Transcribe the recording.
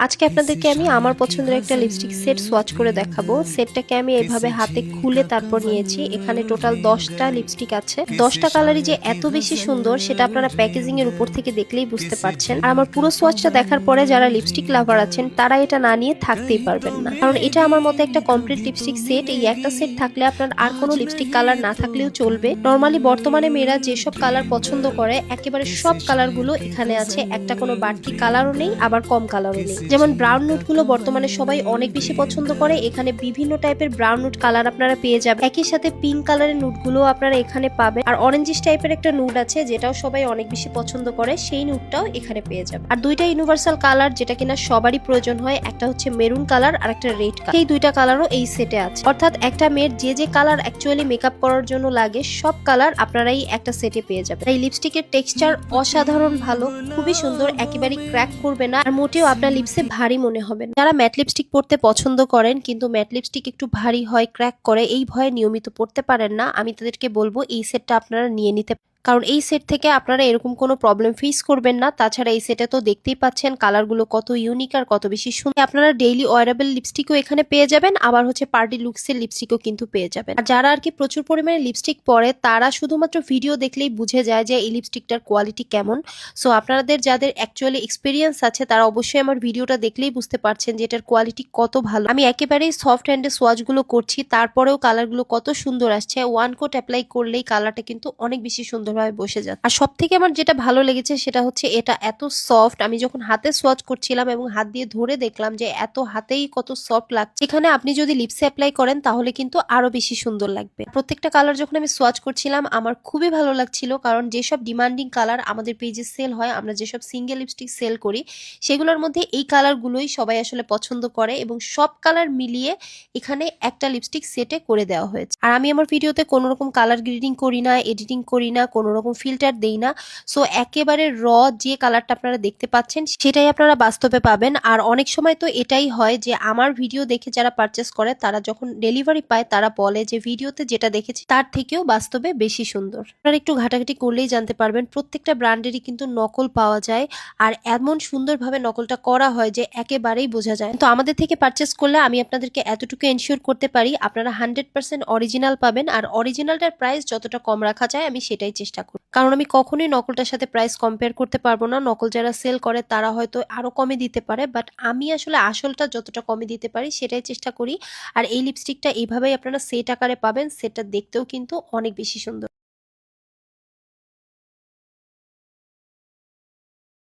আজকে আপনাদেরকে আমি আমার পছন্দের একটা লিপস্টিক সেট সোয়াচ করে দেখাবো। সেটটাকে আমি এভাবে হাতে খুলে তারপর নিয়েছি। এখানে টোটাল 10টা লিপস্টিক আছে। 10টা কালারই যে এত বেশি সুন্দর সেটা আপনারা প্যাকেজিং এর উপর থেকে দেখলেই বুঝতে পারছেন। আর আমার পুরো সোয়াচটা দেখার পরে যারা লিপস্টিক লাভার আছেন তারা এটা না নিয়ে থাকতেই পারবেন না, কারণ এটা আমার মতে একটা কমপ্লিট লিপস্টিক সেট। এই একটা সেট থাকলে আপনার আর কোনো লিপস্টিক কালার না থাকলেও চলবে। নর্মালি বর্তমানে মেয়েরা যেসব কালার পছন্দ করে একেবারে সব কালার গুলো এখানে আছে। একটা কোনো বাড়তি কালারও নেই, আবার কম কালারও নেই। যেমন ব্রাউন নুট গুলো বর্তমানে সবাই অনেক বেশি পছন্দ করে, এখানে বিভিন্ন টাইপের ব্রাউন নুট কালার আপনারা পেয়ে যাবেন। একই সাথে পিঙ্ক কালারের নুট গুলো আপনারা এখানে পাবেন। আর অরেঞ্জিশ টাইপের একটা নুট আছে যেটাও সবাই অনেক বেশি পছন্দ করে, সেই নুটটাও এখানে পেয়ে যাবেন। আর দুইটা ইউনিভার্সাল কালার যেটা কিনা সবারই প্রয়োজন হয়, একটা হচ্ছে মেরুন কালার আর একটা রেড কালার। এই দুইটা কালারও এই সেটে আছে, অর্থাৎ একটা মেয়ের যে যে কালার অ্যাকচুয়ালি মেকআপ করার জন্য লাগে সব কালার আপনারাই একটা সেটে পেয়ে যাবেন। এই লিপস্টিকের টেক্সচার অসাধারণ ভালো, খুবই সুন্দর, একেবারে ক্র্যাক করবে না আর মোটেও আপনার লিপসে ভারী মনে হবে না। যারা ম্যাট লিপস্টিক পরতে পছন্দ করেন কিন্তু ম্যাট লিপস্টিক একটু ভারী হয়, ক্র্যাক করে, এই ভয়ে নিয়মিত পরতে পারেন না, আমি তাদেরকে বলবো এই সেটটা আপনারা নিয়ে নিতে, কারণ এই সেট থেকে আপনারা এরকম কোনো প্রবলেম ফেস করবেন না। তাছাড়া এই সেটে তো দেখতেই পাচ্ছেন কালারগুলো কত ইউনিক আর কত বেশি সুন্দর। আপনারা ডেইলি ওয়ারেবল লিপস্টিকও এখানে পেয়ে যাবেন, আবার হচ্ছে পার্টি লুকসের লিপস্টিকও কিন্তু পেয়ে যাবেন। আর যারা আর কি প্রচুর পরিমাণে লিপস্টিক পরে তারা শুধুমাত্র ভিডিও দেখলেই বুঝে যায় যে এই লিপস্টিকটার কোয়ালিটি কেমন। সো আপনাদের যাদের অ্যাকচুয়ালি এক্সপিরিয়েন্স আছে তারা অবশ্যই আমার ভিডিওটা দেখলেই বুঝতে পারছেন যে এটার কোয়ালিটি কত ভালো। আমি একেবারেই সফট হ্যান্ডে সোয়াচগুলো করছি, তারপরেও কালারগুলো কত সুন্দর আসছে। ওয়ান কোট অ্যাপ্লাই করলেই কালারটা কিন্তু অনেক বেশি সুন্দর বসে যাচ্ছে। আর সব থেকে আমার যেটা ভালো লেগেছে সেটা হচ্ছে এটা এত সফট। আমি যখন হাতে সোয়াচ করছিলাম এবং হাত দিয়ে ধরে দেখলাম যে এত হাতেই কত সফট লাগছে। এখানে আপনি যদি লিপসে অ্যাপ্লাই করেন তাহলে কিন্তু আরো বেশি সুন্দর লাগবে। প্রত্যেকটা কালার যখন আমি সোয়াচ করছিলাম আমার খুবই ভালো লাগছিল, কারণ যেসব ডিমান্ডিং কালার আমাদের পেজে সেল হয়, আমরা যেসব সিঙ্গেল লিপস্টিক সেল করি সেগুলোর মধ্যে এই কালারগুলোই সবাই আসলে পছন্দ করে এবং সব কালার মিলিয়ে এখানে একটা লিপস্টিক সেটে করে দেওয়া হয়েছে। আর আমি আমার ভিডিওতে কোনো রকম কালার গ্রেডিং করি না, এডিটিং করি না, কোনো রকম ফিল্টার দেই না। সো একেবারে যে কালারটা আপনারা দেখতে পাচ্ছেন সেটাই আপনারা বাস্তবে পাবেন। আর অনেক সময় তো এটাই হয় যে আমার ভিডিও দেখে যারা পারচেস করে তারা যখন ডেলিভারি পায় তারা বলে যে ভিডিওতে যেটা দেখেছি তার থেকেও বাস্তবে বেশি সুন্দর। আপনারা একটু ঘাটাঘাটি করলেই জানতে পারবেন প্রত্যেকটা ব্র্যান্ডেরই কিন্তু নকল পাওয়া যায়, আর এমন সুন্দরভাবে নকলটা করা হয় যে একেবারেই বোঝা যায়। তো আমাদের থেকে পারচেস করলে আমি আপনাদেরকে এতটুকু এনশিওর করতে পারি আপনারা 100% অরিজিনাল পাবেন। আর অরিজিনালটার প্রাইস যতটা কম রাখা যায় আমি সেটাই চেষ্টা করি, কারণ আমি কখনোই নকলটার সাথে প্রাইস কম্পেয়ার করতে পারবো না। নকল যারা সেল করে তারা হয়তো আরো কমে দিতে পারে, বাট আমি আসলে আসলটা যতটা কমে দিতে পারি সেটাই চেষ্টা করি। আর এই লিপস্টিকটা এইভাবেই আপনারা সেট আকারে পাবেন, সেটটা দেখতেও কিন্তু অনেক বেশি সুন্দর।